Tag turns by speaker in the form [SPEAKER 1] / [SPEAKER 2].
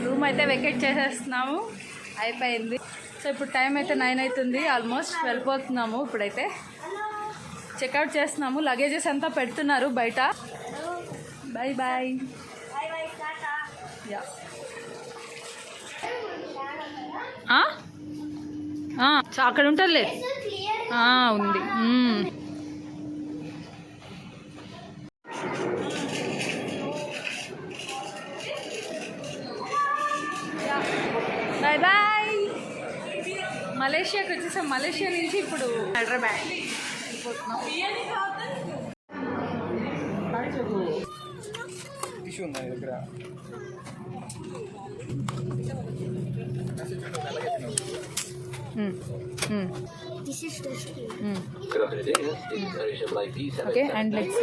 [SPEAKER 1] Room అయితే vacate చేసేస్తున్నాము, అయిపోయింది. So ఇప్పుడు టైం అయితే 9 అవుతుంది, ఆల్మోస్ట్ వెళ్ళిపోతున్నాము. ఇప్పుడైతే చెక్అవుట్ చేస్తున్నాము, లగేజెస్ అంతా పెడుతున్నారు బయట. Bye bye. యా అక్కడ ఉంటుందిలే, ఉంది. Bye bye. మలేషియాకి వచ్చేసాం. మలేషియా నుంచి ఇప్పుడు హైదరాబాద్ వెళ్ళిపోతున్నాం. Okay, and legs.